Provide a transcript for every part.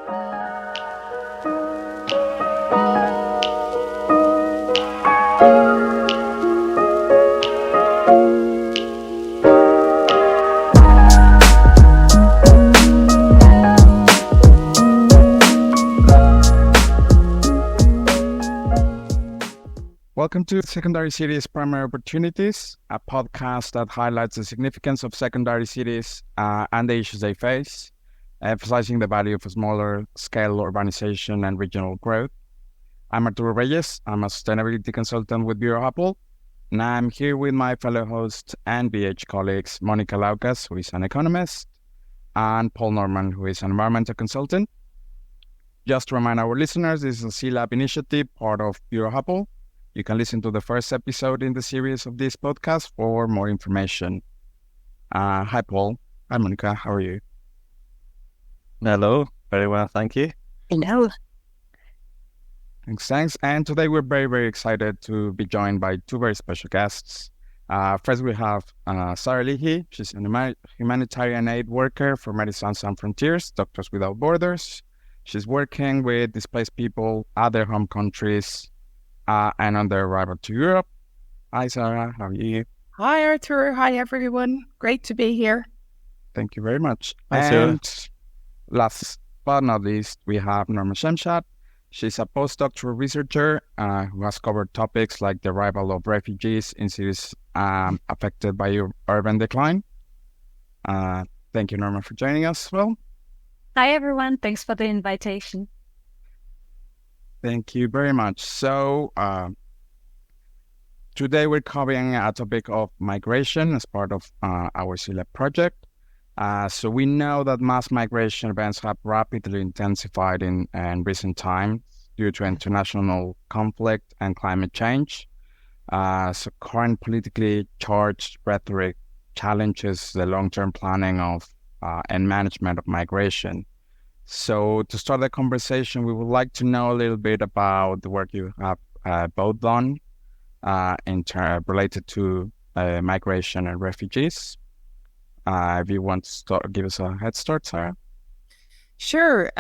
Welcome to Secondary Cities Primary Opportunities, a podcast that highlights the significance of secondary cities and the issues they face, emphasizing the value of smaller scale urbanization and regional growth. I'm Arturo Reyes. I'm a sustainability consultant with Bureau Apple, and I'm here with my fellow hosts and BH colleagues, Monica Laucas, who is an economist, and Paul Norman, who is an environmental consultant. Just to remind our listeners, this is a C-Lab initiative, part of Bureau Apple. You can listen to the first episode in the series of this podcast for more information. Hi, Paul. Hi, Monica. How are you? Hello. Very well, thank you. Hello. Thanks. And today we're very, very excited to be joined by two very special guests. First, we have Sarah Leahy. She's a humanitarian aid worker for Medicine Sans Frontiers, Doctors Without Borders. She's working with displaced people at their home countries and on their arrival to Europe. Hi, Sarah. How are you? Hi, Arthur. Hi, everyone. Great to be here. Thank you very much. Hi, Sarah. And last but not least, we have Norma Shemshad. She's a postdoctoral researcher who has covered topics like the arrival of refugees in cities affected by urban decline. Thank you, Norma, for joining us. Well, hi, everyone. Thanks for the invitation. Thank you very much. So today we're covering a topic of migration as part of our C-Lab project. So we know that mass migration events have rapidly intensified in recent times due to international conflict and climate change. So current politically charged rhetoric challenges the long-term planning of and management of migration. So to start the conversation, we would like to know a little bit about the work you have both done related to migration and refugees. If you want to give us a head start, Sarah. Sure.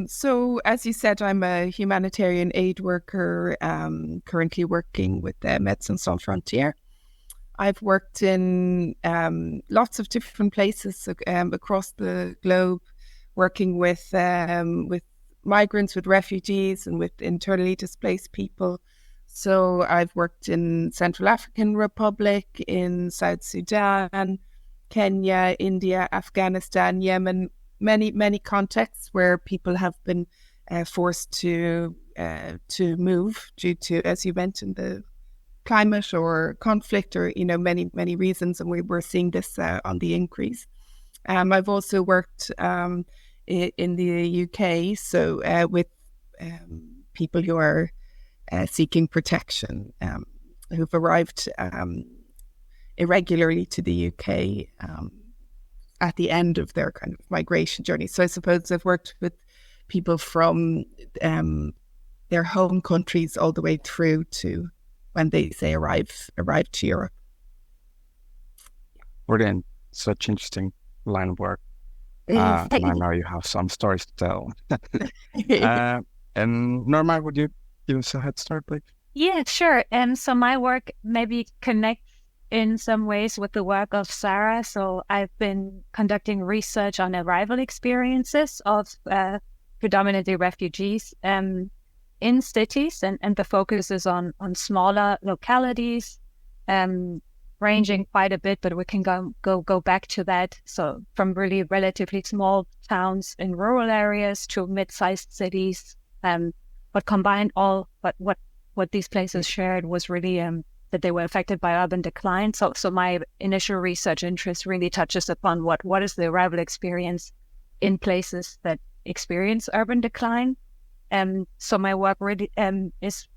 So as you said, I'm a humanitarian aid worker, currently working with Médecins Sans Frontières. I've worked in lots of different places across the globe, working with migrants, with refugees, and with internally displaced people. So I've worked in Central African Republic, in South Sudan, Kenya, India, Afghanistan, Yemen, many contexts where people have been forced to move due to, as you mentioned, the climate or conflict, or many reasons, and we're seeing this on the increase. I've also worked in the UK, so with people who are seeking protection, who've arrived irregularly to the UK at the end of their kind of migration journey. So I suppose I've worked with people from their home countries all the way through to when they say arrive to Europe. Brilliant. Such interesting line of work. And I know you have some stories to tell. And Norma, would you give us a head start, please? Yeah, sure. So my work maybe connects in some ways with the work of Sarah. So I've been conducting research on arrival experiences of predominantly refugees in cities, and the focus is on smaller localities, ranging quite a bit, but we can go back to that. So from really relatively small towns in rural areas to mid-sized cities, but combined all, but what these places shared was really that they were affected by urban decline. So my initial research interest really touches upon what is the arrival experience in places that experience urban decline. So my work really is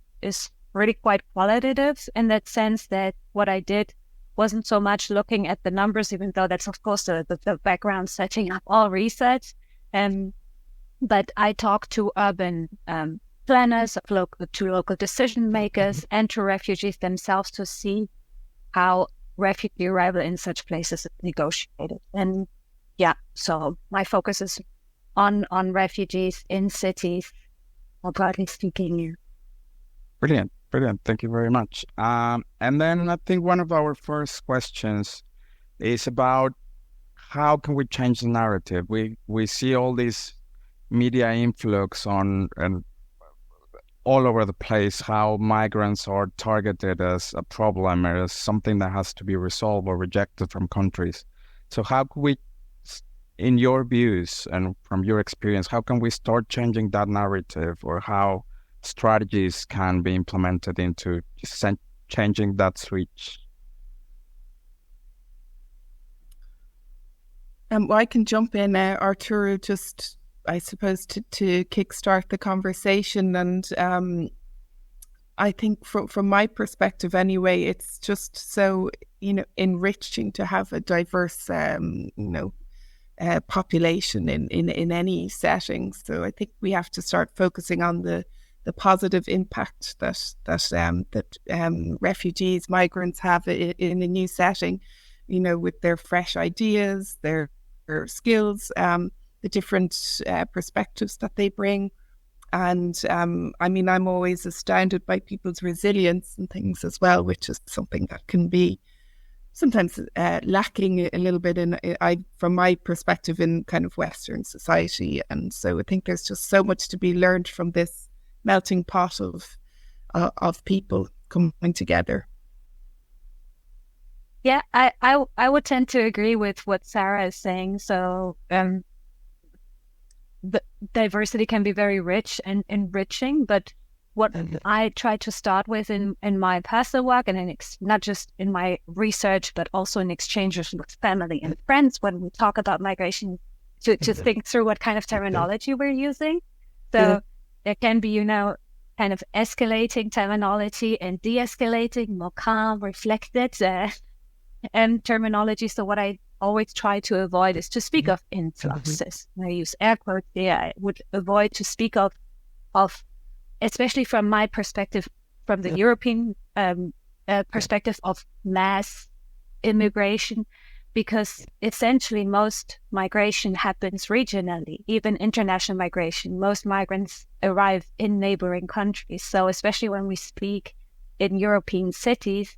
really quite qualitative in that sense, that what I did wasn't so much looking at the numbers, even though that's of course the background setting up all research. But I talked to urban planners, to local decision makers, and to refugees themselves to see how refugee arrival in such places is negotiated. And yeah, so my focus is on refugees in cities, more broadly speaking. Yeah. Brilliant. Thank you very much. And then I think one of our first questions is about how can we change the narrative? We see all this media influx on and all over the place, how migrants are targeted as a problem or as something that has to be resolved or rejected from countries. So how can we, in your views and from your experience, how can we start changing that narrative, or how strategies can be implemented into changing that switch? Well, I can jump in, Arturo, just, I suppose, to kickstart the conversation. And I think from my perspective anyway, it's just so, enriching to have a diverse, population in any setting. So I think we have to start focusing on the positive impact that refugees, migrants have in a new setting, with their fresh ideas, their skills, the different perspectives that they bring. And I'm always astounded by people's resilience and things as well, which is something that can be sometimes lacking a little bit from my perspective in kind of Western society. And so I think there's just so much to be learned from this melting pot of people coming together. Yeah, I would tend to agree with what Sarah is saying. So the diversity can be very rich and enriching, but what I try to start with in my personal work, and not just in my research, but also in exchanges with family and friends when we talk about migration, to think through what kind of terminology we're using. So there can be, kind of escalating terminology and de-escalating, more calm, reflected terminology. So what I always try to avoid is to speak of influxes. I use air quotes there. I would avoid to speak of, especially from my perspective, from the European perspective, of mass immigration, because essentially most migration happens regionally, even international migration. Most migrants arrive in neighboring countries. So especially when we speak in European cities,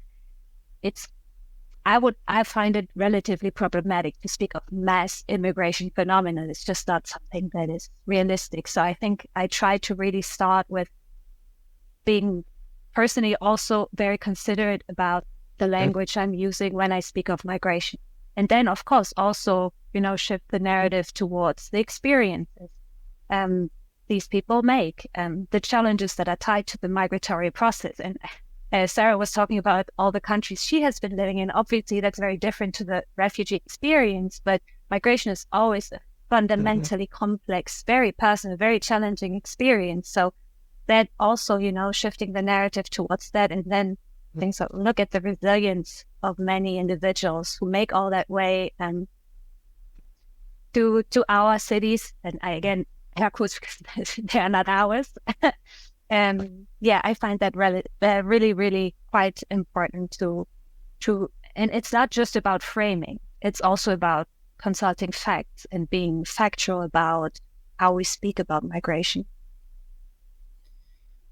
I find it relatively problematic to speak of mass immigration phenomenon. It's just not something that is realistic. So I think I try to really start with being personally also very considerate about the language I'm using when I speak of migration. And then, of course, also, shift the narrative towards the experiences these people make, the challenges that are tied to the migratory process. And Sarah was talking about all the countries she has been living in. Obviously, that's very different to the refugee experience, but migration is always a fundamentally complex, very personal, very challenging experience. So that also, shifting the narrative towards that, and then things that look at the resilience of many individuals who make all that way to our cities. And I, again, air quotes, because they are not ours. I find that really, really quite important to, and it's not just about framing. It's also about consulting facts and being factual about how we speak about migration.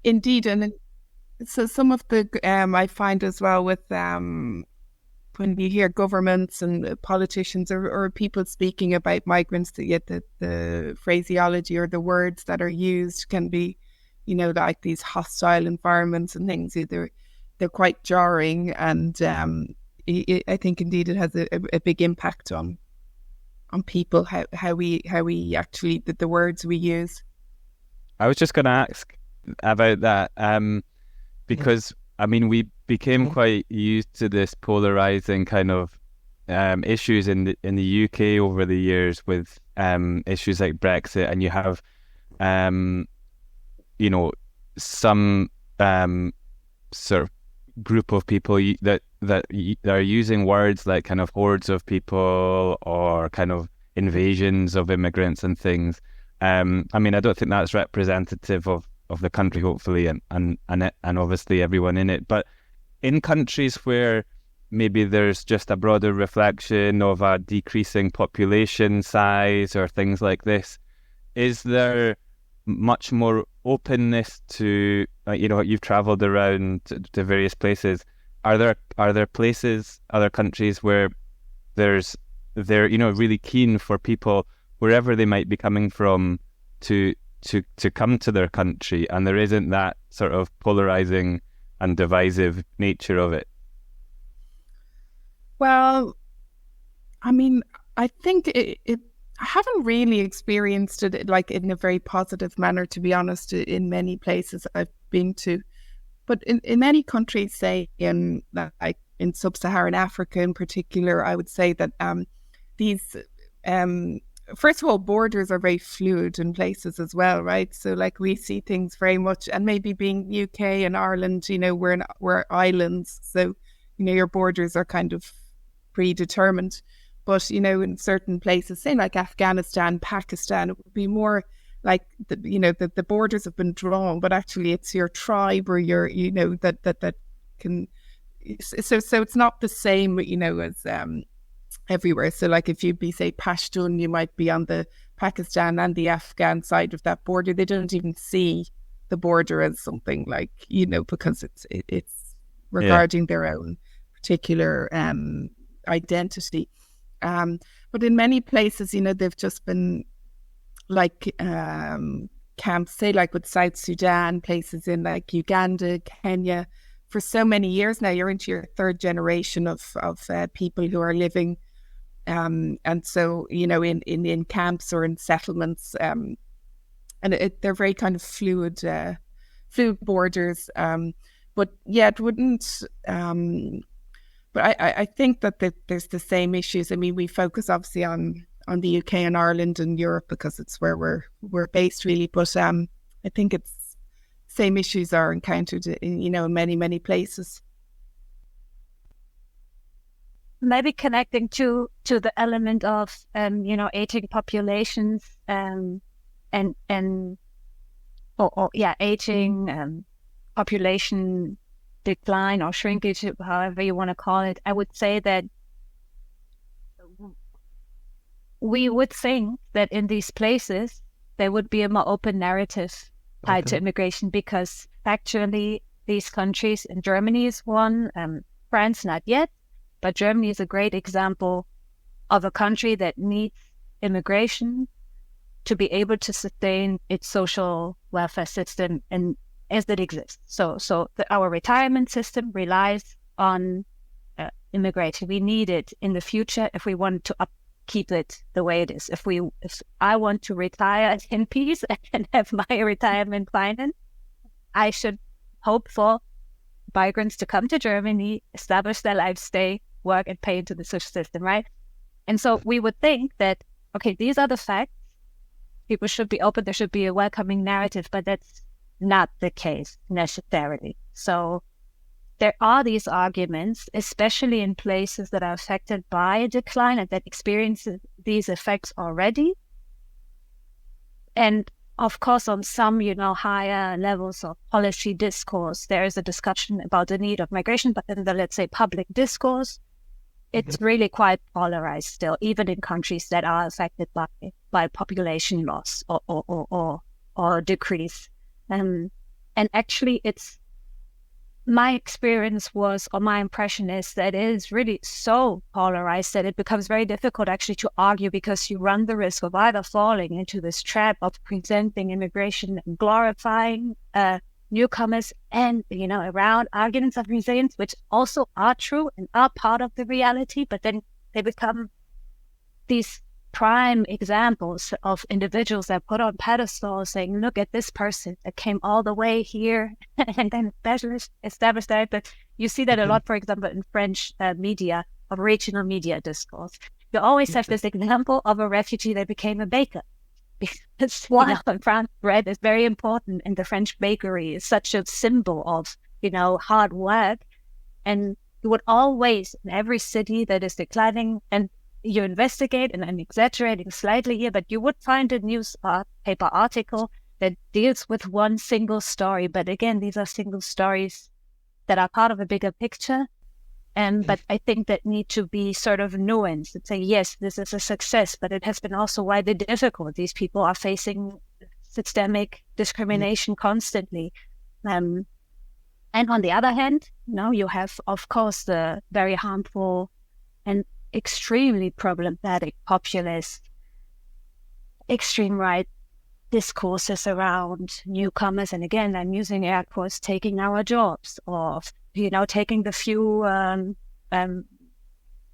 Indeed, and so some of the I find as well with when you hear governments and politicians or people speaking about migrants, the phraseology or the words that are used can be, like these hostile environments and things. They're quite jarring, and I think indeed it has a big impact on people, how we actually the words we use. I was just going to ask about that because we became quite used to this polarizing kind of issues in the UK over the years with issues like Brexit, and you have some sort of group of people that are using words like kind of hordes of people or kind of invasions of immigrants and things. I don't think that's representative of the country, hopefully, and obviously everyone in it. But in countries where maybe there's just a broader reflection of a decreasing population size or things like this, is there much more openness to, you've traveled around to various places. Are there places, other countries where they're really keen for people wherever they might be coming from to come to their country, and there isn't that sort of polarizing and divisive nature of it? Well, I mean, I think I haven't really experienced it like in a very positive manner, to be honest, in many places I've been to. But in many countries, say like in sub-Saharan Africa in particular, I would say that these first of all, borders are very fluid in places as well, right? So like we see things very much, and maybe being UK and Ireland, we're islands, so your borders are kind of predetermined. But in certain places, say like Afghanistan, Pakistan, it would be more like the borders have been drawn, but actually it's your tribe or your that can. So it's not the same, as everywhere. So like if you'd be, say, Pashtun, you might be on the Pakistan and the Afghan side of that border. They don't even see the border as something like, because it's regarding their own particular identity. But in many places, they've just been like camps, say like with South Sudan, places in like Uganda, Kenya. For so many years now, you're into your third generation of people who are living, and so in camps or in settlements, and they're very kind of fluid borders. But yeah, it wouldn't. But I think that there's the same issues. I mean, we focus obviously on the UK and Ireland and Europe because it's where we're based really. But I think it's same issues are encountered in many, many places. Maybe connecting to the element of aging populations aging population decline or shrinkage, however you want to call it. I would say that we would think that in these places there would be a more open narrative tied to immigration, because factually these countries, and Germany is one, France not yet, but Germany is a great example of a country that needs immigration to be able to sustain its social welfare system and as it exists. So our retirement system relies on immigration. We need it in the future if we want to keep it the way it is. If I want to retire in peace and have my retirement finance, I should hope for migrants to come to Germany, establish their life, stay, work, and pay into the social system, right? And so we would think that, okay, these are the facts. People should be open. There should be a welcoming narrative, but that's not the case necessarily. So there are these arguments, especially in places that are affected by a decline and that experience these effects already. And of course, on some, higher levels of policy discourse, there is a discussion about the need of migration, but in the, let's say, public discourse, it's really quite polarized still, even in countries that are affected by population loss or decrease. And actually, my experience was, or my impression is that it is really so polarized that it becomes very difficult actually to argue, because you run the risk of either falling into this trap of presenting immigration and glorifying newcomers and, around arguments of resilience, which also are true and are part of the reality, but then they become these prime examples of individuals that put on pedestals saying, look at this person that came all the way here and then established that. But you see that a lot, for example, in French media, of regional media discourse. You always have this example of a refugee that became a baker. Because in France, bread is very important, and the French bakery is such a symbol of, hard work. And you would always, in every city that is declining, and you investigate, and I'm exaggerating slightly here, but you would find a newspaper article that deals with one single story. But again, these are single stories that are part of a bigger picture. But I think that need to be sort of nuanced and say, yes, this is a success, but it has been also widely difficult. These people are facing systemic discrimination constantly. And on the other hand, you have, of course, the very harmful and extremely problematic populist, extreme right discourses around newcomers. And again, I'm using air quotes, taking our jobs, or, taking the few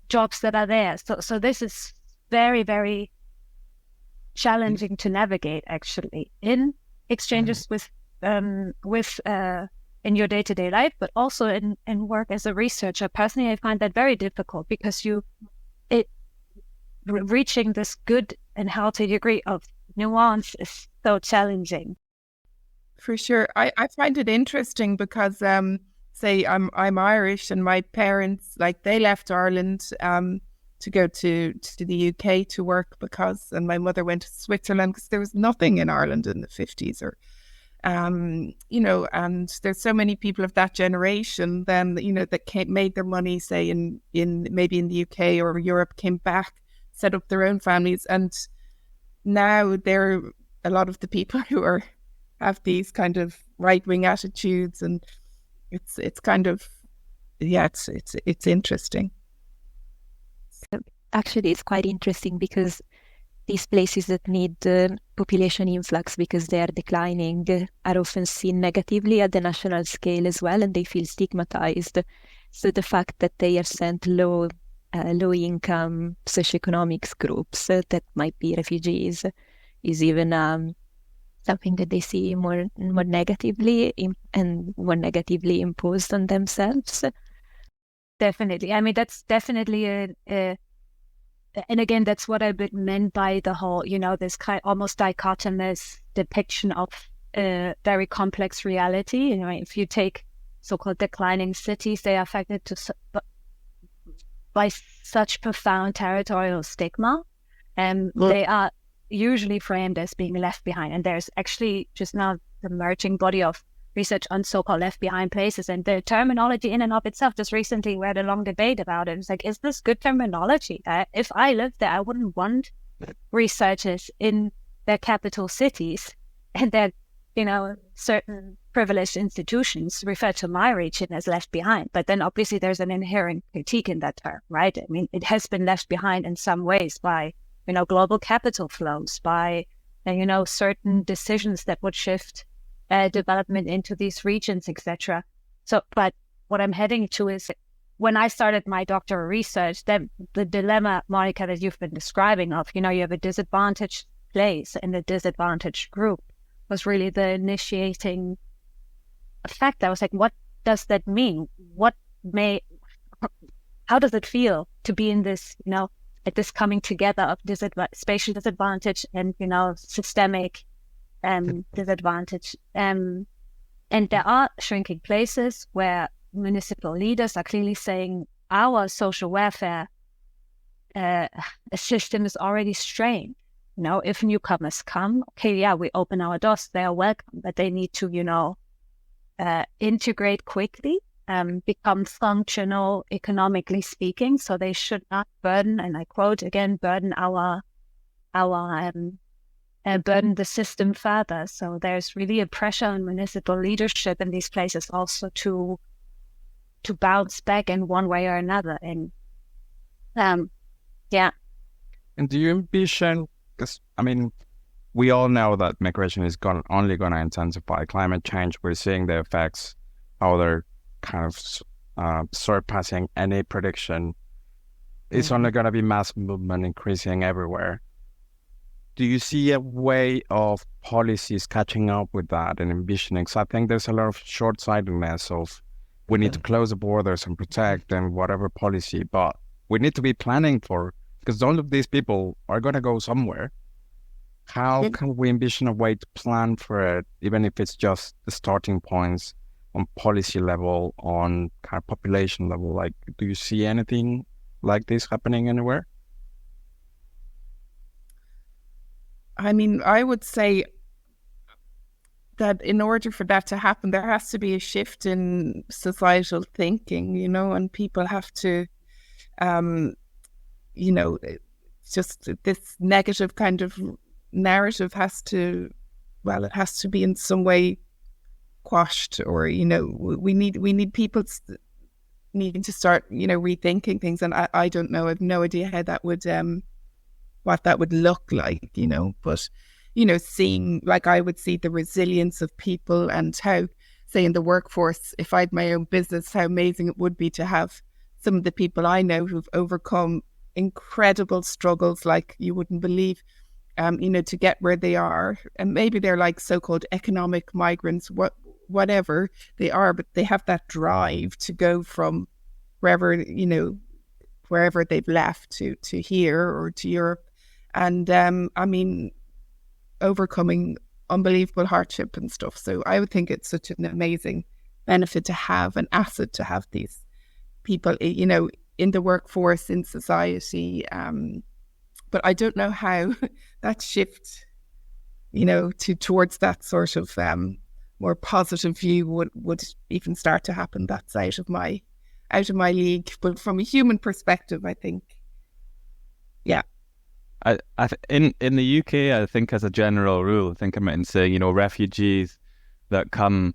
jobs that are there. So this is very, very challenging to navigate, actually, in exchanges with in your day-to-day life, but also in work as a researcher. Personally, I find that very difficult because reaching this good and healthy degree of nuance is so challenging. For sure. I find it interesting because say I'm Irish, and my parents, like, they left Ireland to go to the UK to work and my mother went to Switzerland because there was nothing in Ireland in the 50s, or and there's so many people of that generation then, that made their money, say in maybe in the UK or Europe, came back, set up their own families, and now they're a lot of the people who have these kind of right-wing attitudes, and it's kind of, it's interesting. Actually, it's quite interesting because these places that need population influx because they are declining are often seen negatively at the national scale as well, and they feel stigmatized. So the fact that they are sent low-income socioeconomics groups that might be refugees is even something that they see more negatively and more negatively imposed on themselves. Definitely. I mean, that's definitely and again, that's what I meant by the whole, this kind almost dichotomous depiction of a very complex reality. If you take so-called declining cities, they are affected by such profound territorial stigma, and they are usually framed as being left behind. And there's actually just now the emerging body of research on so-called left behind places, and the terminology in and of itself. Just recently we had a long debate about it. It's like, is this good terminology? If I lived there, I wouldn't want researchers in their capital cities and their certain privileged institutions refer to my region as left behind. But then obviously there's an inherent critique in that term, right? I mean, it has been left behind in some ways by global capital flows, by certain decisions that would shift development into these regions, etc. So, but what I'm heading to is, when I started my doctoral research, then the dilemma, Monica, that you've been describing of, you have a disadvantaged place and a disadvantaged group, was really the initiating effect. I was like, what does that mean? How does it feel to be in this, at this coming together of spatial disadvantage and, systemic disadvantage. And there are shrinking places where municipal leaders are clearly saying our social welfare system is already strained. If newcomers come, okay, yeah, we open our doors, they are welcome, but they need to, integrate quickly, become functional, economically speaking. So they should not burden, and I quote again, burden burden the system further. So there's really a pressure on municipal leadership in these places also to bounce back in one way or another. And yeah. And do you envision, because we all know that migration is only going to intensify. Climate change, we're seeing the effects, how they're kind of surpassing any prediction. It's only going to be mass movement increasing everywhere. Do you see a way of policies catching up with that and envisioning? So I think there's a lot of short-sightedness of we need to close the borders and protect and whatever policy, but we need to be planning for, because all of these people are going to go somewhere. How can we envision a way to plan for it, even if it's just the starting points on policy level, on kind of population level? Like, do you see anything like this happening anywhere? I mean, I would say that in order for that to happen, there has to be a shift in societal thinking, and people have to, just this negative kind of narrative has to be in some way quashed, or we need people needing to start rethinking things. And I don't know, I have no idea how that would what that would look like, but seeing, like, I would see the resilience of people, and how, say, in the workforce, if I had my own business, how amazing it would be to have some of the people I know who've overcome incredible struggles like you wouldn't believe, to get where they are. And maybe they're like so-called economic migrants, whatever they are, but they have that drive to go from wherever they've left to here or to Europe. And overcoming unbelievable hardship and stuff. So I would think it's such an amazing benefit to have, an asset to have these people, in the workforce, in society. But I don't know how that shift, towards that sort of more positive view would even start to happen. That's out of my league. But from a human perspective, I think, yeah. In the UK, I think as a general rule, I think I'm right in saying, refugees that come,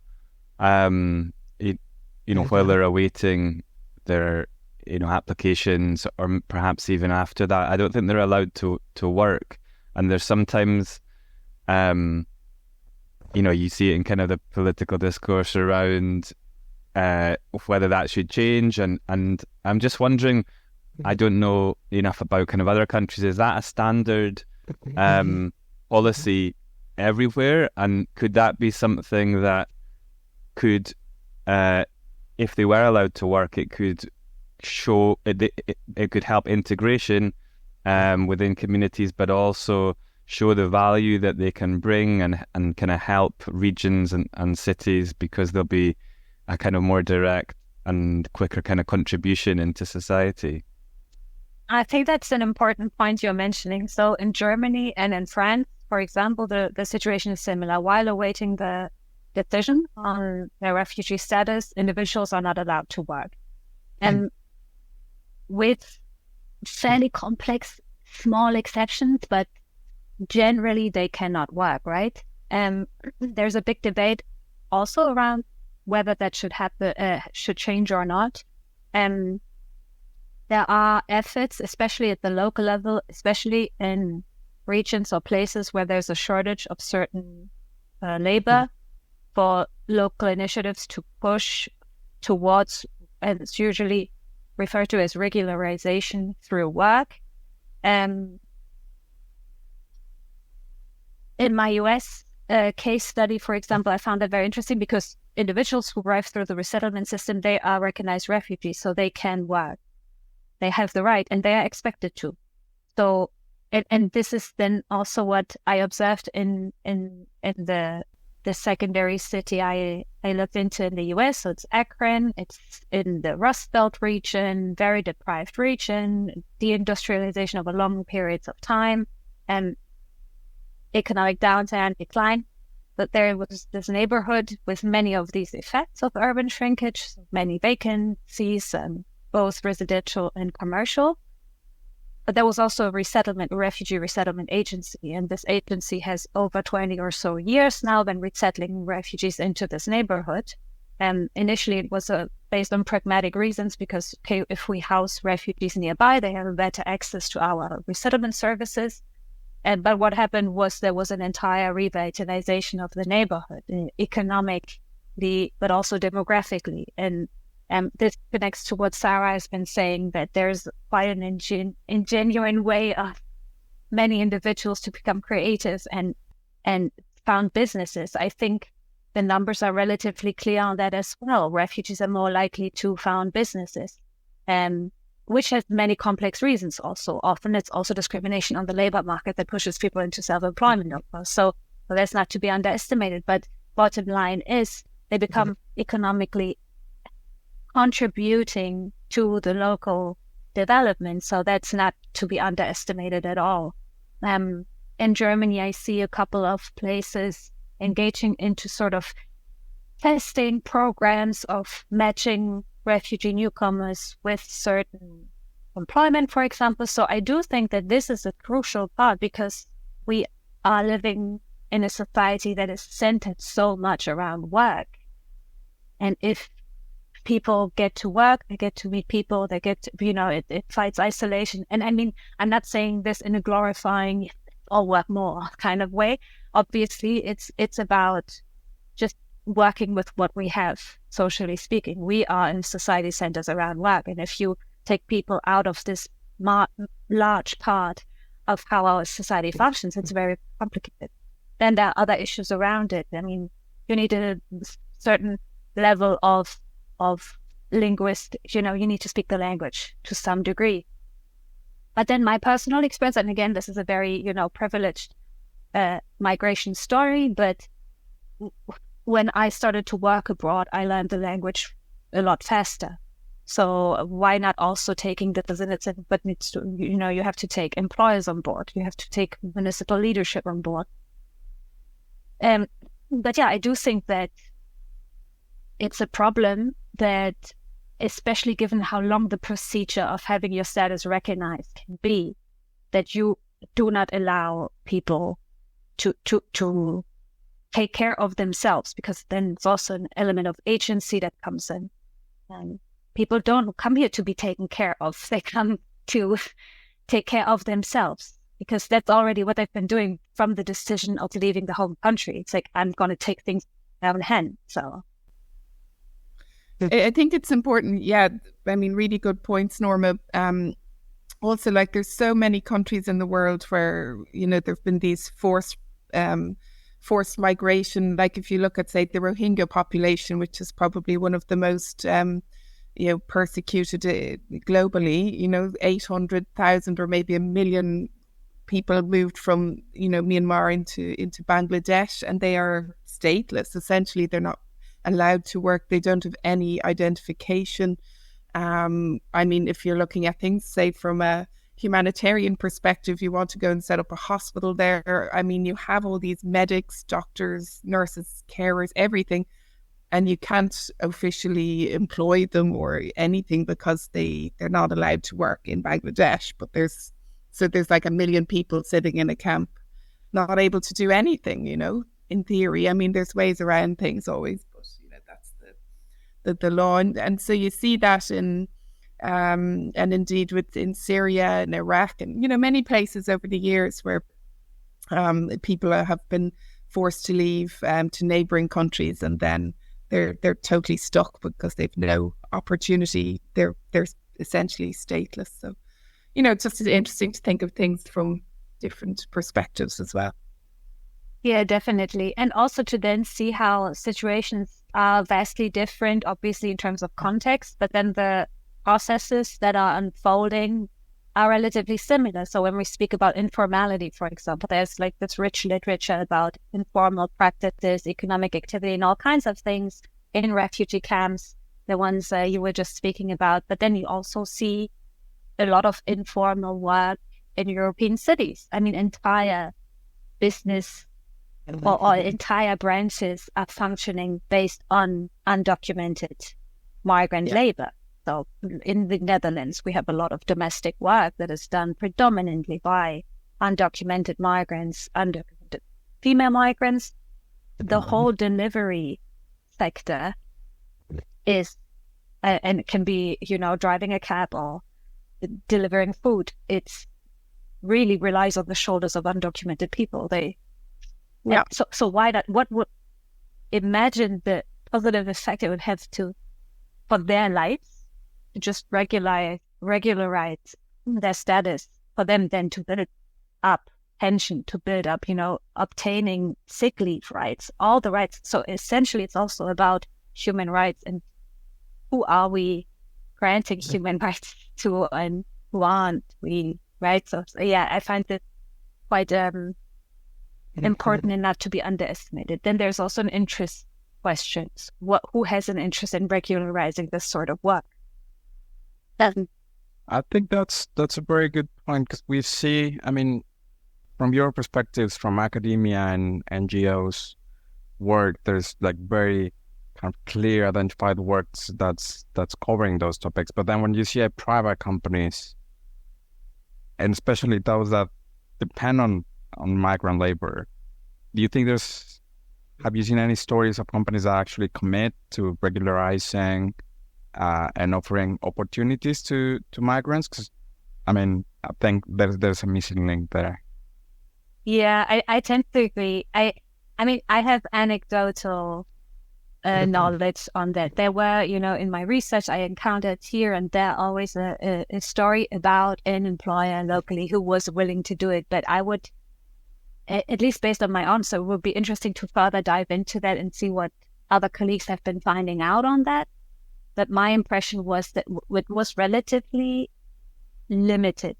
while they're awaiting their, applications, or perhaps even after that, I don't think they're allowed to work. And there's sometimes, you see it in kind of the political discourse around whether that should change. And I'm just wondering, I don't know enough about kind of other countries. Is that a standard policy everywhere? And could that be something that could, if they were allowed to work, it could show, it could help integration within communities, but also show the value that they can bring and kind of help regions and cities, because there'll be a kind of more direct and quicker kind of contribution into society? I think that's an important point you're mentioning. So in Germany and in France, for example, the situation is similar. While awaiting the decision on their refugee status, individuals are not allowed to work. And with fairly complex, small exceptions, but generally they cannot work, right? There's a big debate also around whether that should happen, should change or not. There are efforts, especially at the local level, especially in regions or places where there's a shortage of certain labor, for local initiatives to push towards, and it's usually referred to as regularization through work. In my US case study, for example, I found that very interesting, because individuals who arrive through the resettlement system, they are recognized refugees, so they can work. They have the right, and they are expected to. So, and this is then also what I observed in the secondary city I looked into in the US. So it's Akron. It's in the Rust Belt region, very deprived region, deindustrialization over long periods of time, and economic downturn, decline. But there was this neighborhood with many of these effects of urban shrinkage, many vacancies, both residential and commercial. But there was also a refugee resettlement agency, and this agency has over 20 or so years now been resettling refugees into this neighborhood. And initially it was based on pragmatic reasons, because if we house refugees nearby, they have better access to our resettlement services. But what happened was there was an entire revitalization of the neighborhood, economically, but also demographically. And this connects to what Sarah has been saying, that there's quite an ingenuine way of many individuals to become creative and found businesses. I think the numbers are relatively clear on that as well. Refugees are more likely to found businesses, which has many complex reasons also. Often it's also discrimination on the labor market that pushes people into self-employment, of course. So that's not to be underestimated. But bottom line is they become economically contributing to the local development. So that's not to be underestimated at all. In Germany, I see a couple of places engaging into sort of testing programs of matching refugee newcomers with certain employment, for example. So I do think that this is a crucial part, because we are living in a society that is centered so much around work. And if people get to work, they get to meet people, they get to, it fights isolation. And I mean, I'm not saying this in a glorifying or work more kind of way. Obviously, it's about just working with what we have, socially speaking. We are in society centers around work. And if you take people out of this large part of how our society functions, it's very complicated. Then there are other issues around it. I mean, you need a certain level of linguistics, you need to speak the language to some degree. But then my personal experience, and again, this is a very, privileged migration story, but when I started to work abroad, I learned the language a lot faster. So why not also taking that as an incentive, but needs to, you have to take employers on board. You have to take municipal leadership on board. But yeah, I do think that it's a problem that, especially given how long the procedure of having your status recognized can be, that you do not allow people to take care of themselves, because then it's also an element of agency that comes in. People don't come here to be taken care of. They come to take care of themselves, because that's already what they've been doing from the decision of leaving the home country. It's like, I'm going to take things in my own hand. So I think it's important. Yeah, I mean, really good points, Norma. Also, like, there's so many countries in the world where, there've been these forced migration. Like, if you look at, say, the Rohingya population, which is probably one of the most, persecuted globally, 800,000 or maybe 1 million people moved from, Myanmar into Bangladesh, and they are stateless. Essentially, they're not allowed to work. They don't have any identification. I mean, if you're looking at things, say, from a humanitarian perspective, you want to go and set up a hospital there. I mean, you have all these medics, doctors, nurses, carers, everything, and you can't officially employ them or anything because they're not allowed to work in Bangladesh. But there's like 1 million people sitting in a camp, not able to do anything, in theory. I mean, there's ways around things always, but that's the law. And so you see that in and indeed in Syria and Iraq and many places over the years where people have been forced to leave to neighboring countries, and then they're totally stuck because they've no opportunity. They're essentially stateless. So it's just interesting to think of things from different perspectives as well. Yeah, definitely. And also to then see how situations are vastly different, obviously in terms of context, but then the processes that are unfolding are relatively similar. So when we speak about informality, for example, there's like this rich literature about informal practices, economic activity, and all kinds of things in refugee camps, the ones you were just speaking about. But then you also see a lot of informal work in European cities. I mean, entire business or entire branches are functioning based on undocumented migrant labor. So in the Netherlands, we have a lot of domestic work that is done predominantly by undocumented migrants, undocumented female migrants. The whole delivery sector is, and it can be, driving a cab or delivering food. It's really relies on the shoulders of undocumented people. So why not? What would imagine the positive effect it would have for their lives? Just regularize their status, for them then to build up pension, to build up, obtaining sick leave rights, all the rights. So essentially, it's also about human rights and who are we granting human rights to and who aren't we, right? So yeah, I find it quite important and not to be underestimated. Then there's also an interest questions. Who has an interest in regularizing this sort of work? I think that's a very good point, because we see, I mean, from your perspectives, from academia and NGOs, work, there's like very kind of clear identified works that's covering those topics. But then when you see private companies, and especially those that depend on migrant labor, do you think have you seen any stories of companies that actually commit to regularizing and offering opportunities to migrants? Because I mean, I think there's a missing link there. Yeah, I tend to agree. I mean, I have anecdotal knowledge on that. There were, in my research, I encountered here and there always a story about an employer locally who was willing to do it. But I would, at least based on my answer, it would be interesting to further dive into that and see what other colleagues have been finding out on that. But my impression was that it was relatively limited,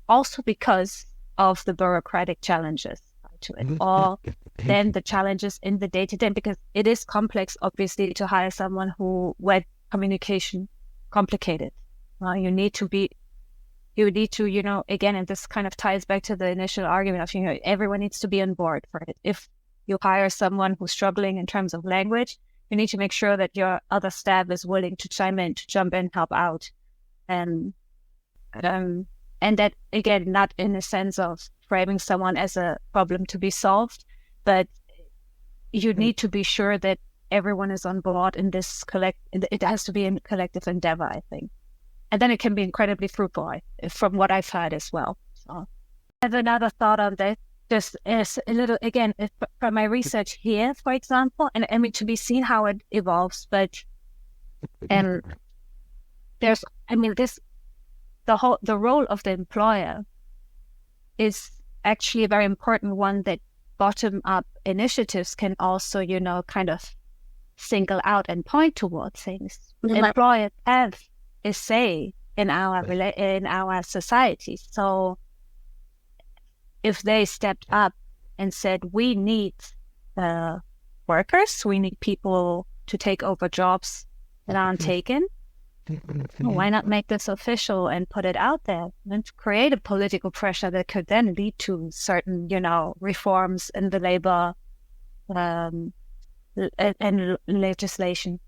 also because of the bureaucratic challenges to it, or then the challenges in the day-to-day, because it is complex, obviously, to hire someone where communication complicated. You need to, again, and this kind of ties back to the initial argument of, everyone needs to be on board for it. If you hire someone who's struggling in terms of language, you need to make sure that your other staff is willing to chime in, to jump in, help out. And that, again, not in a sense of framing someone as a problem to be solved, but you need to be sure that everyone is on board in this it has to be a collective endeavor, I think. And then it can be incredibly fruitful, from what I've heard as well. So I have another thought on that, just as a little, again, from my research here, for example, and I mean, to be seen how it evolves, but the role of the employer is actually a very important one that bottom-up initiatives can also, kind of single out and point towards things. Employers have a say in our society. So if they stepped up and said, we need workers, we need people to take over jobs that aren't taken, why not make this official and put it out there and create a political pressure that could then lead to certain, reforms in the labor and legislation.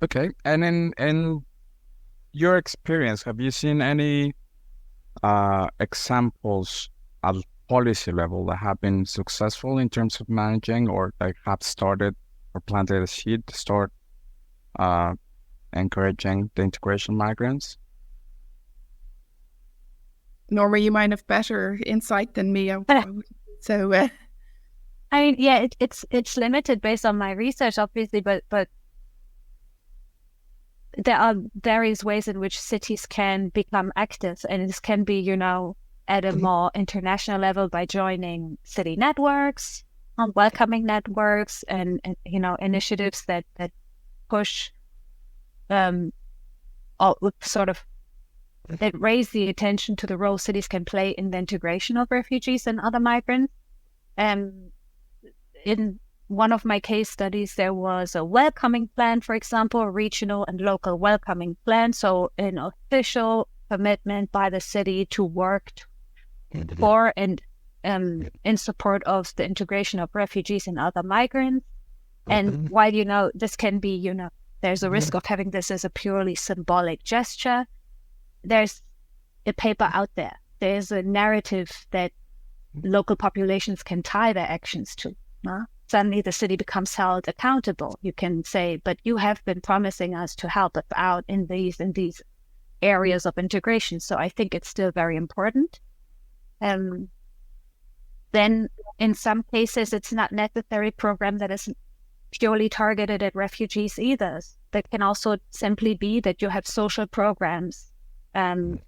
Okay, and in your experience, have you seen any examples at policy level that have been successful in terms of managing, or that have started or planted a seed to start encouraging the integration of migrants? Norma, you might have better insight than me. So, I mean, yeah, it's limited based on my research, obviously, but there are various ways in which cities can become active, and this can be, at a more international level by joining city networks, welcoming networks, and initiatives that push, or sort of that raise the attention to the role cities can play in the integration of refugees and other migrants. In one of my case studies, there was a welcoming plan, for example, a regional and local welcoming plan. So an official commitment by the city to work for and in support of the integration of refugees and other migrants. And while, this can be, there's a risk of having this as a purely symbolic gesture, there's a paper out there. There's a narrative that local populations can tie their actions to. Suddenly the city becomes held accountable. You can say, but you have been promising us to help us out in these areas of integration. So I think it's still very important. Then in some cases, it's not necessarily a program that is purely targeted at refugees either. That can also simply be that you have social programs that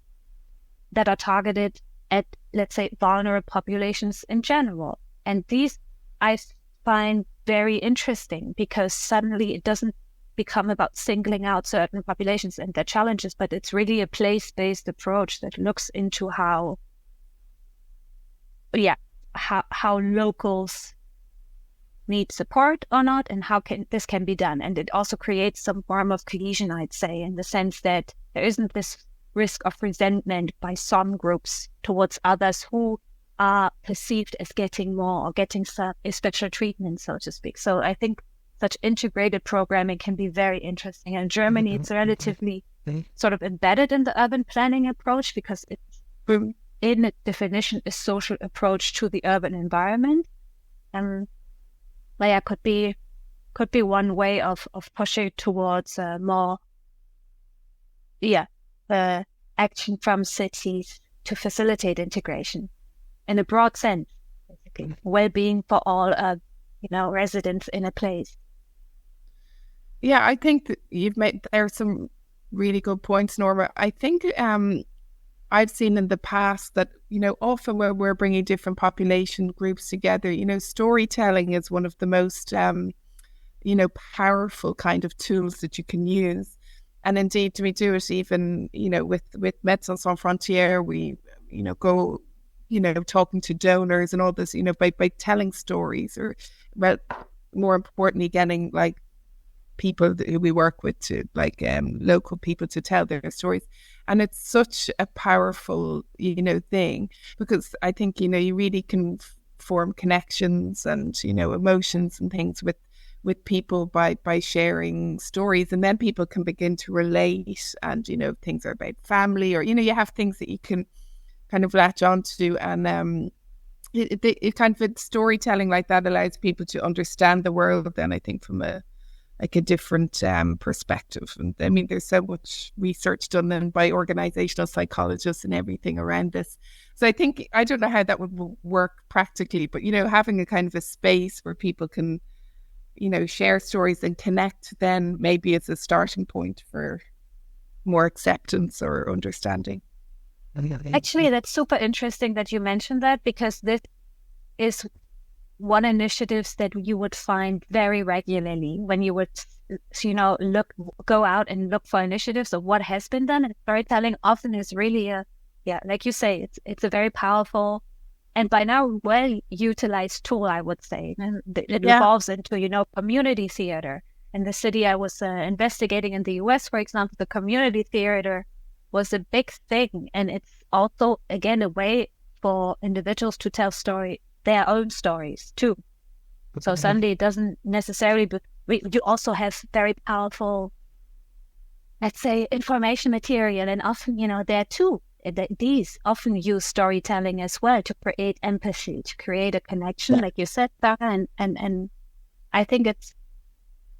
are targeted at, let's say, vulnerable populations in general. And these I find very interesting, because suddenly it doesn't become about singling out certain populations and their challenges, but it's really a place-based approach that looks into how locals need support or not, and how this can be done. And it also creates some form of cohesion, I'd say, in the sense that there isn't this risk of resentment by some groups towards others who are perceived as getting more or getting some special treatment, so to speak. So I think such integrated programming can be very interesting. In Germany, it's relatively sort of embedded in the urban planning approach because it's, in its definition, a social approach to the urban environment. And could be one way of pushing towards more action from cities to facilitate integration in a broad sense, basically well-being for all residents in a place. Yeah, I think that there are some really good points, Norma. I think I've seen in the past that, often when we're bringing different population groups together, storytelling is one of the most, powerful kind of tools that you can use. And indeed, we do it even, with Médecins Sans Frontières, we, go, talking to donors and all this, by telling stories, or, well, more importantly, getting like people who we work with to local people to tell their stories. And it's such a powerful, thing, because I think, you really can form connections and, emotions and things with people by sharing stories. And then people can begin to relate, and, things are about family, or, you have things that you can kind of latch onto. And it kind of storytelling like that allows people to understand the world then, I think, from a different perspective. And I mean, there's so much research done then by organizational psychologists and everything around this. So I think, I don't know how that would work practically, but, having a kind of a space where people can, share stories and connect, then maybe it's a starting point for more acceptance or understanding. Actually, that's super interesting that you mentioned that, because this is one initiatives that you would find very regularly when you would, go out and look for initiatives of what has been done. And storytelling often is really like you say, it's a very powerful and by now well-utilized tool, I would say. And it evolves into, community theater. In the city I was investigating in the US, for example, the community theater was a big thing. And it's also, again, a way for individuals to tell their own stories too. So suddenly it doesn't necessarily, you also have very powerful, let's say, information material. And often, there too, these often use storytelling as well to create empathy, to create a connection, like you said, Sarah. And I think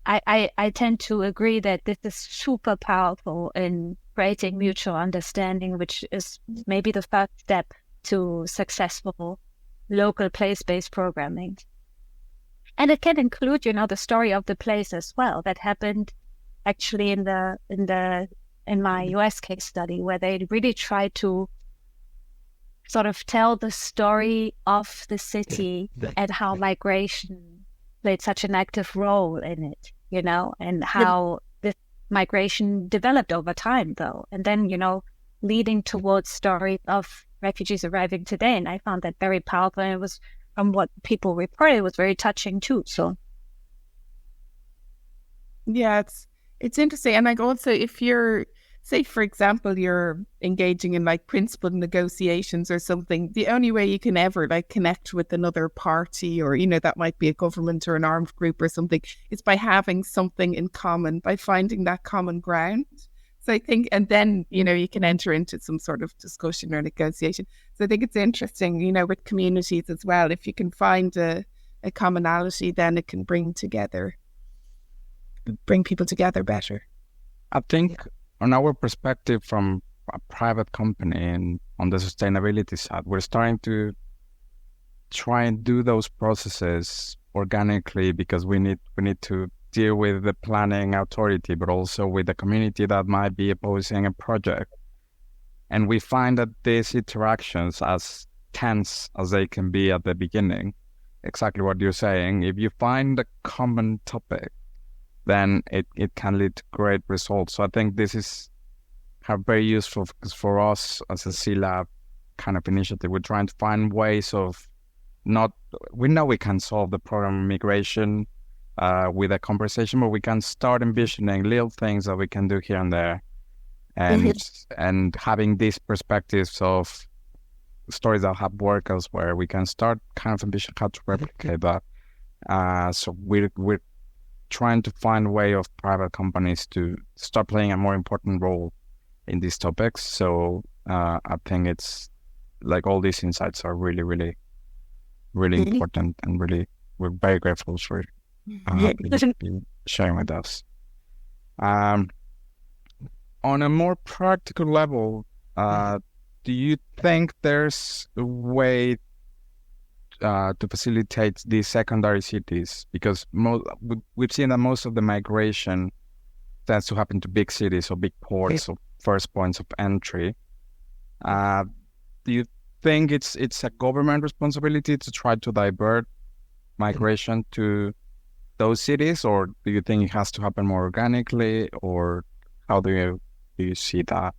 I tend to agree that this is super powerful in creating mutual understanding, which is maybe the first step to successful local place-based programming. And it can include, the story of the place as well. That happened actually in my US case study, where they really tried to sort of tell the story of the city and how migration played such an active role in it, and how this migration developed over time, though. And then, leading towards stories of refugees arriving today. And I found that very powerful. And it was, from what people reported, it was very touching too. So, yeah, it's interesting. And also, if you're, say, for example, you're engaging in principled negotiations or something, the only way you can ever connect with another party, or, that might be a government or an armed group or something, is by having something in common, by finding that common ground. So I think, and then, you can enter into some sort of discussion or negotiation. So I think it's interesting, with communities as well. If you can find a commonality, then it can bring people together better. I think on our perspective from a private company and on the sustainability side, we're starting to try and do those processes organically, because we need to deal with the planning authority, but also with the community that might be opposing a project. And we find that these interactions, as tense as they can be at the beginning, exactly what you're saying, if you find a common topic, then it can lead to great results. So I think this is very useful, because for us as a C-Lab kind of initiative, we're trying to find ways of we know we can solve the problem of migration with a conversation, but we can start envisioning little things that we can do here and there, and having these perspectives of stories that have worked elsewhere, we can start kind of envision how to replicate that. So we're trying to find a way of private companies to start playing a more important role in these topics. So I think it's like all these insights are really, really, really important, and really we're very grateful for you sharing with us. On a more practical level, do you think there's a way to facilitate these secondary cities? Because we've seen that most of the migration tends to happen to big cities or big ports or first points of entry. Do you think it's a government responsibility to try to divert migration to those cities, or do you think it has to happen more organically, or how do you see that?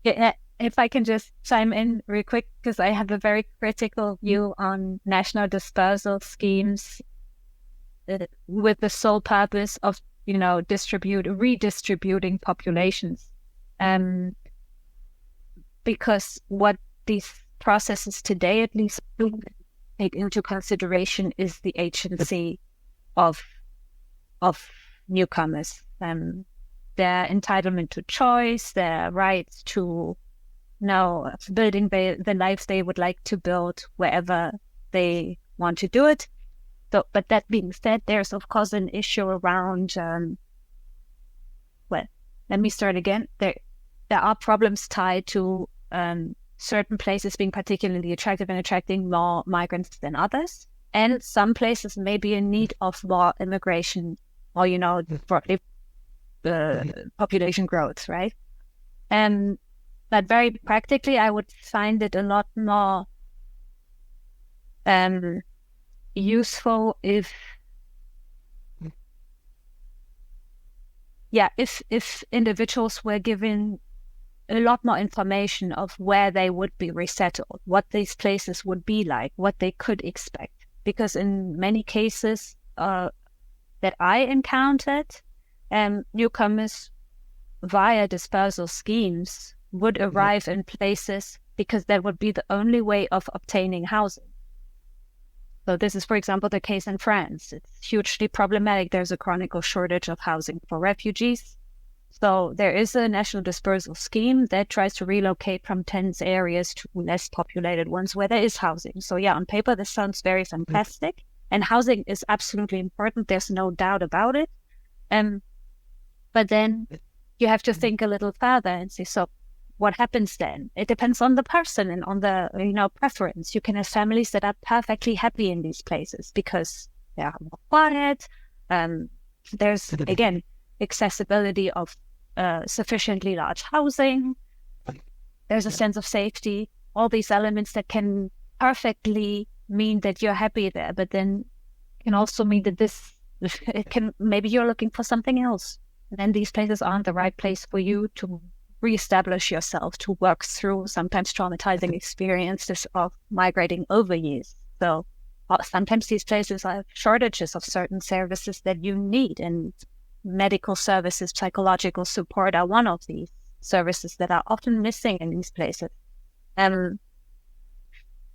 Yeah, if I can just chime in real quick, because I have a very critical view on national dispersal schemes with the sole purpose of, redistributing populations. Because what these processes today at least do take into consideration is the agency of newcomers, their entitlement to choice, their rights to building the lives they would like to build wherever they want to do it. So, but that being said, there's of course an issue around. Let me start again. There are problems tied to certain places being particularly attractive and attracting more migrants than others, and some places may be in need of more immigration or population growth, right? But very practically, I would find it a lot more useful if individuals were given a lot more information of where they would be resettled, what these places would be like, what they could expect. Because in many cases that I encountered, newcomers via dispersal schemes would arrive in places because that would be the only way of obtaining housing. So this is, for example, the case in France. It's hugely problematic. There's a chronic shortage of housing for refugees. So there is a national dispersal scheme that tries to relocate from dense areas to less populated ones where there is housing. So yeah, on paper, this sounds very fantastic. And housing is absolutely important. There's no doubt about it. But then you have to think a little further and say, so what happens then? It depends on the person and on the preference. You can have families that are perfectly happy in these places because they are more quiet. There's, again, accessibility of sufficiently large housing. There's a sense of safety. All these elements that can perfectly mean that you're happy there, but then can also mean that maybe you're looking for something else. And then these places aren't the right place for you to reestablish yourself, to work through sometimes traumatizing experiences of migrating over years. So sometimes these places have shortages of certain services that you need, and medical services, psychological support are one of these services that are often missing in these places.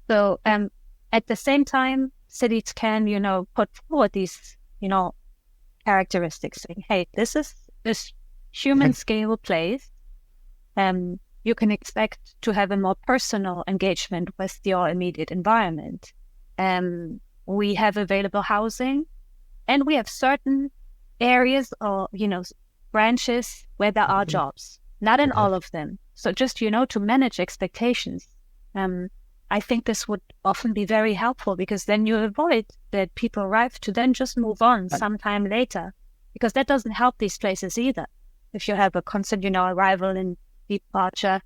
So at the same time, cities can, put forward these, characteristics, saying, hey, this is this human scale place. You can expect to have a more personal engagement with your immediate environment. We have available housing, and we have certain areas or, branches where there are jobs, not in all of them. So just, to manage expectations. I think this would often be very helpful, because then you avoid that people arrive to then just move on sometime later, because that doesn't help these places either. If you have a constant, arrival and departure.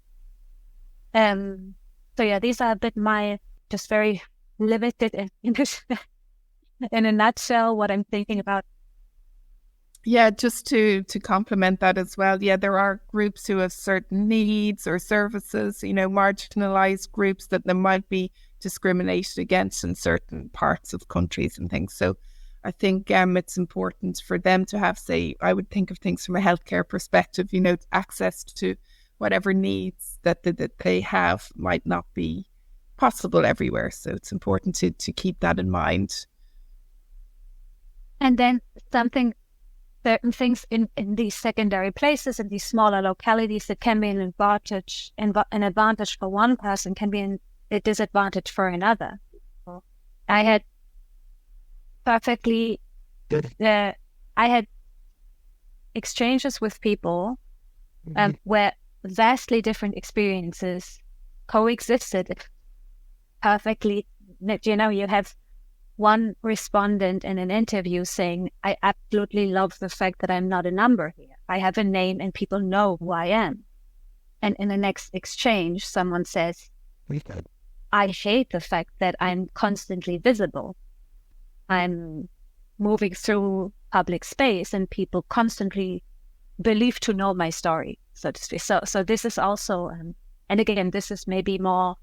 So yeah, these are a bit my just very limited in a nutshell what I'm thinking about. Yeah, just to complement that as well. Yeah, there are groups who have certain needs or services, marginalized groups that there might be discriminated against in certain parts of countries and things. So I think it's important for them to have, say, I would think of things from a healthcare perspective, access to whatever needs that they have might not be possible everywhere. So it's important to keep that in mind. And then certain things in these secondary places, in these smaller localities, that can be an advantage for one person can be a disadvantage for another. I had exchanges with people where vastly different experiences coexisted perfectly. You have one respondent in an interview saying, I absolutely love the fact that I'm not a number here. I have a name and people know who I am. And in the next exchange, someone says, I hate the fact that I'm constantly visible. I'm moving through public space and people constantly believe to know my story, so to speak. So this is also, and again, this is maybe more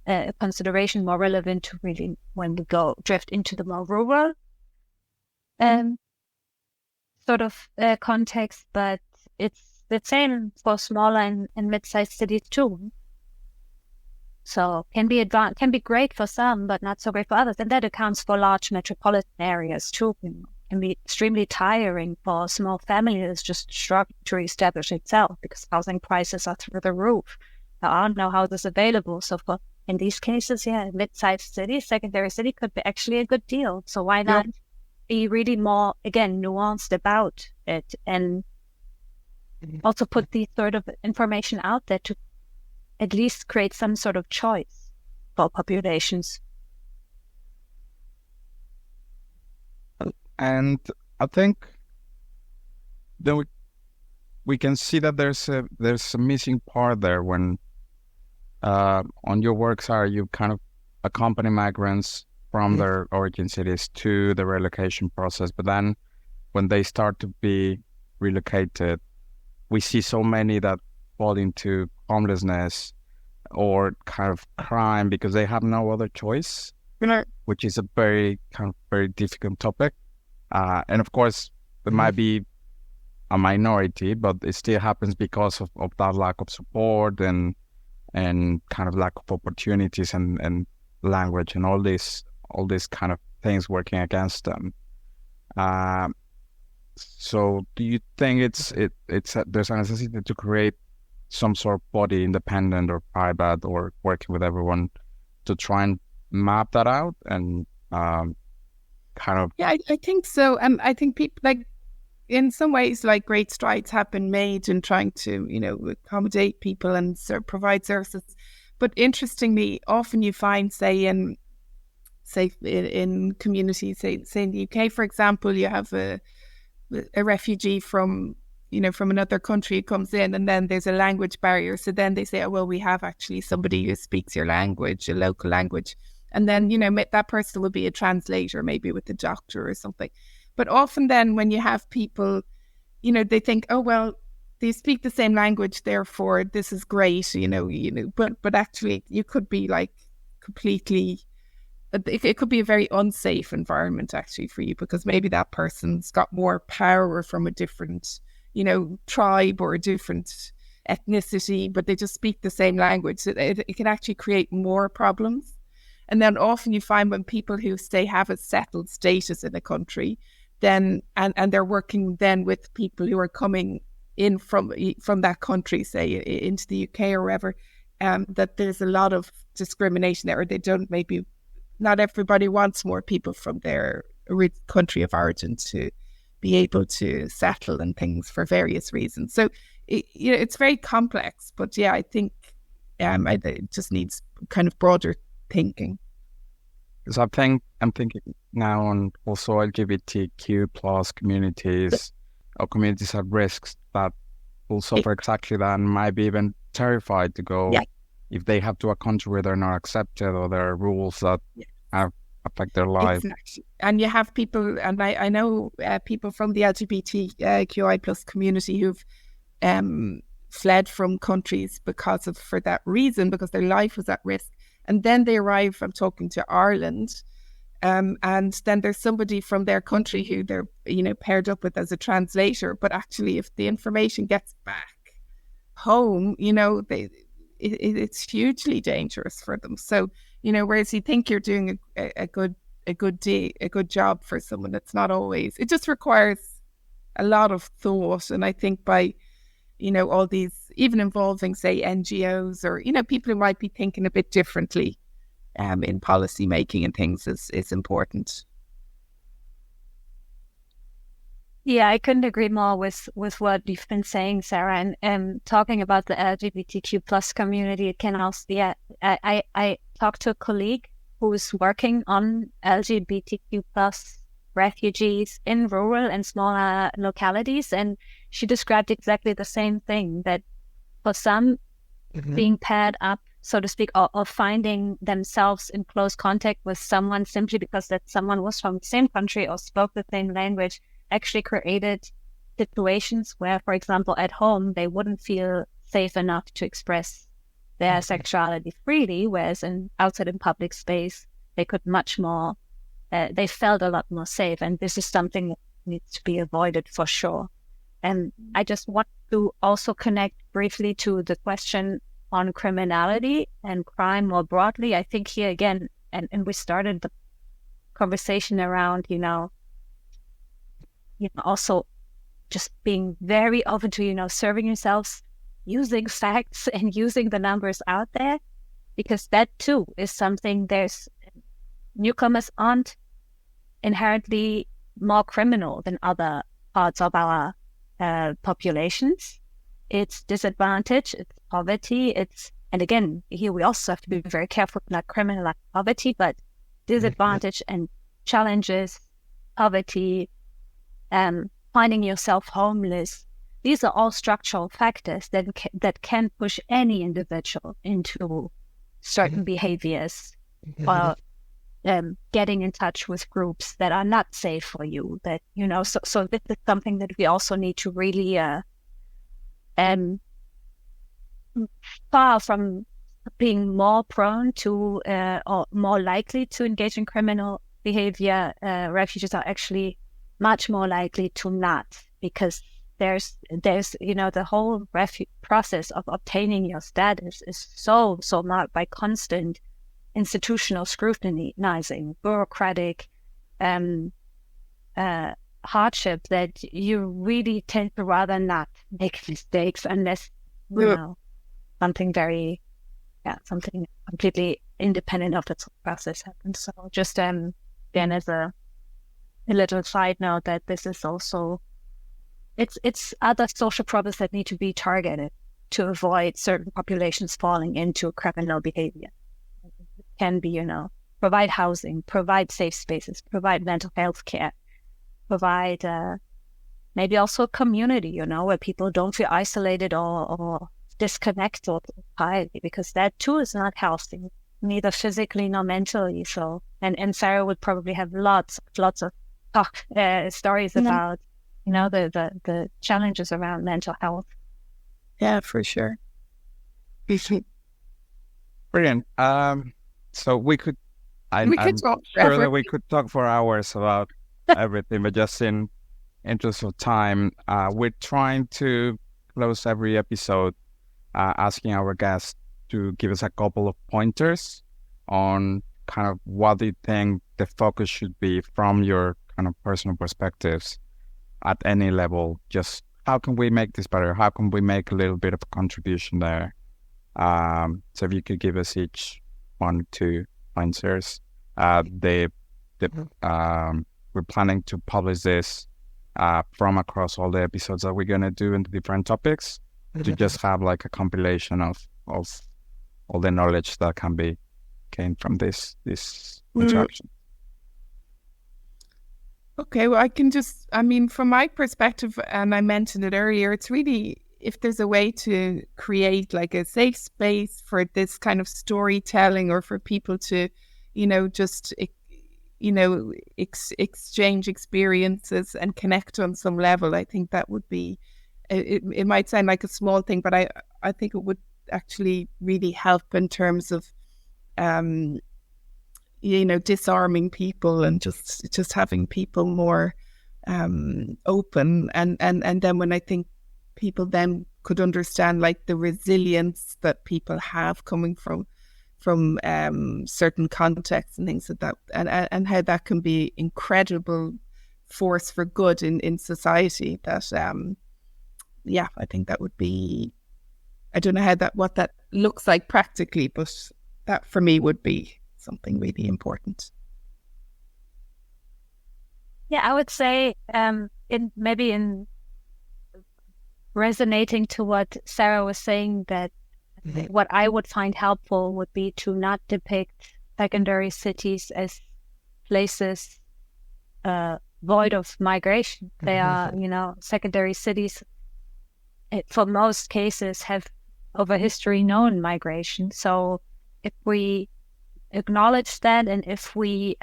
a consideration more relevant to really when we drift into the more rural sort of context, but it's the same for smaller and mid-sized cities too. So can be great for some, but not so great for others. And that accounts for large metropolitan areas too. Can be extremely tiring for a small family that's just struggling to establish itself because housing prices are through the roof. There are no houses available. So in these cases, mid-sized city, secondary city could be actually a good deal. So why not be really more, again, nuanced about it and also put these sort of information out there to at least create some sort of choice for populations. And I think then we can see that there's a missing part there when on your work, Sarah, you kind of accompany migrants from their origin cities to the relocation process. But then when they start to be relocated, we see so many that fall into homelessness or kind of crime because they have no other choice, which is a very difficult topic. And of course, it might be a minority, but it still happens because of that lack of support and kind of lack of opportunities and language and all these kind of things working against them. So do you think there's a necessity to create some sort of body, independent or private or working with everyone, to try and map that out and kind of... Yeah, I think so. And I think people, like, in some ways, like, great strides have been made in trying to, accommodate people and provide services. But interestingly, often you find, say in communities, say in the UK, for example, you have a refugee from another country who comes in, and then there's a language barrier. So then they say, oh, well, we have actually somebody who speaks your language, a local language. And then, that person will be a translator, maybe with the doctor or something. But often then when you have people, they think, oh, well, they speak the same language, therefore this is great, but actually you could be like completely, it could be a very unsafe environment actually for you, because maybe that person's got more power from a different, tribe or a different ethnicity, but they just speak the same language. So it can actually create more problems. And then often you find when people who have a settled status in a country, then and they're working then with people who are coming in from that country, say into the UK or wherever, that there's a lot of discrimination there. Or they don't, maybe not everybody wants more people from their country of origin to be able to settle and things for various reasons. So it's very complex, but I think it just needs kind of broader thinking. Because I'm thinking now on also LGBTQ plus communities or communities at risk that will suffer exactly that and might be even terrified to go if they have to a country where they're not accepted or there are rules that affect their life. Exactly. And you have people, and I know people from the LGBTQI plus community who've fled from countries for that reason, because their life was at risk. And then they arrive, I'm talking to Ireland, and then there's somebody from their country who they're, paired up with as a translator. But actually, if the information gets back home, it's hugely dangerous for them. So, whereas you think you're doing a good job for someone, it's not always. It just requires a lot of thought. And I think by, all these, even involving, say, NGOs or, people who might be thinking a bit differently in policy making and things is important. Yeah, I couldn't agree more with what you've been saying, Sarah. And talking about the LGBTQ plus community, it can also be. I talked to a colleague who's working on LGBTQ plus refugees in rural and smaller localities, and she described exactly the same thing, that for some, being paired up, so to speak, or finding themselves in close contact with someone simply because that someone was from the same country or spoke the same language actually created situations where, for example, at home, they wouldn't feel safe enough to express their sexuality freely, whereas outside in public space, they could much more, they felt a lot more safe. And this is something that needs to be avoided for sure. And I just want to also connect briefly to the question on criminality and crime more broadly. I think here again, and we started the conversation around, also just being being open to, serving yourselves, using facts and using the numbers out there, because that too is something. There's newcomers aren't inherently more criminal than other parts of our populations. It's disadvantage, it's poverty, and again, here we also have to be very careful not criminalize poverty, but disadvantage and challenges, poverty, finding yourself homeless. These are all structural factors that can push any individual into certain behaviors, or getting in touch with groups that are not safe for you. That so this is something that we also need to really far from being more prone to or more likely to engage in criminal behavior. Refugees are actually much more likely to not, because there's the whole process of obtaining your status is so marked by constant institutional scrutinizing, bureaucratic hardship, that you really tend to rather not make mistakes unless something completely independent of the process happens. So just then as a little side note, that this is also it's other social problems that need to be targeted to avoid certain populations falling into criminal behavior. It can be, provide housing, provide safe spaces, provide mental health care, provide maybe also a community, where people don't feel isolated or disconnected with society, because that too is not healthy, neither physically nor mentally. So, and Sarah would probably have lots of stories about, the challenges around mental health. Yeah, for sure. Brilliant. So I'm sure that we could talk for hours about everything, but just in interest of time, we're trying to close every episode asking our guests to give us a couple of pointers on kind of what do you think the focus should be from your kind of personal perspectives at any level. Just how can we make this better? How can we make a little bit of a contribution there? So if you could give us each 1-2 pointers. We're planning to publish this from across all the episodes that we're going to do into different topics, to just have like a compilation of all the knowledge that can be gained from this interaction. Okay, well, from my perspective, and I mentioned it earlier, it's really, if there's a way to create like a safe space for this kind of storytelling, or for people to, exchange experiences and connect on some level, I think that would be, it might sound like a small thing, but I think it would actually really help in terms of, disarming people and just having people more open. And then when I think people then could understand like the resilience that people have coming from certain contexts and things like that, and how that can be incredible force for good in society. That I think that would be, I don't know what that looks like practically, but that for me would be something really important. Yeah, I would say in resonating to what Sarah was saying, that what I would find helpful would be to not depict secondary cities as places void of migration. They are, secondary cities, for most cases, have over history known migration. So if we acknowledge that, and if we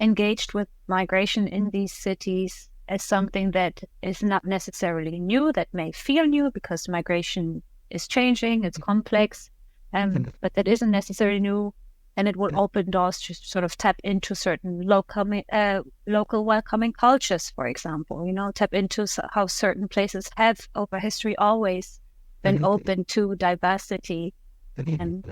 engaged with migration in these cities as something that is not necessarily new, that may feel new because migration is changing, it's complex, but that isn't necessarily new, and it will open doors to sort of tap into certain local welcoming cultures, for example, tap into how certain places have over history always been open to diversity, and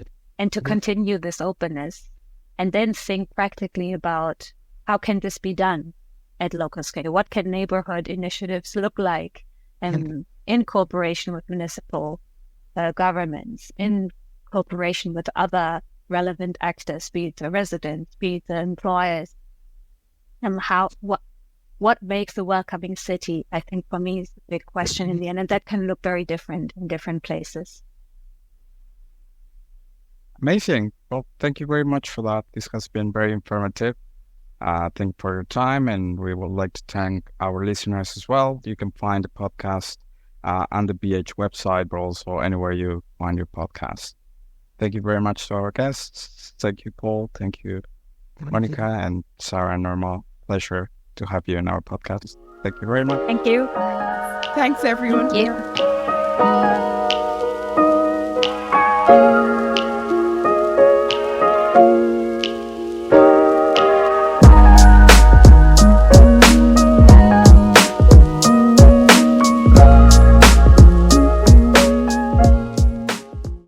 to continue this openness, and then think practically about how can this be done at local scale? What can neighborhood initiatives look like in cooperation with municipal governments, in cooperation with other relevant actors, be it the residents, be it the employers, and what makes a welcoming city, I think for me is the big question in the end, and that can look very different in different places. Amazing. Well, thank you very much for that. This has been very informative. Thank you for your time, and we would like to thank our listeners as well. You can find the podcast on the BH website, but also anywhere you find your podcast. Thank you very much to our guests. Thank you, Paul. Thank you, Monica, and Sarah and Norma. Pleasure to have you in our podcast. Thank you very much. Thank you. Thanks, everyone. Thank you.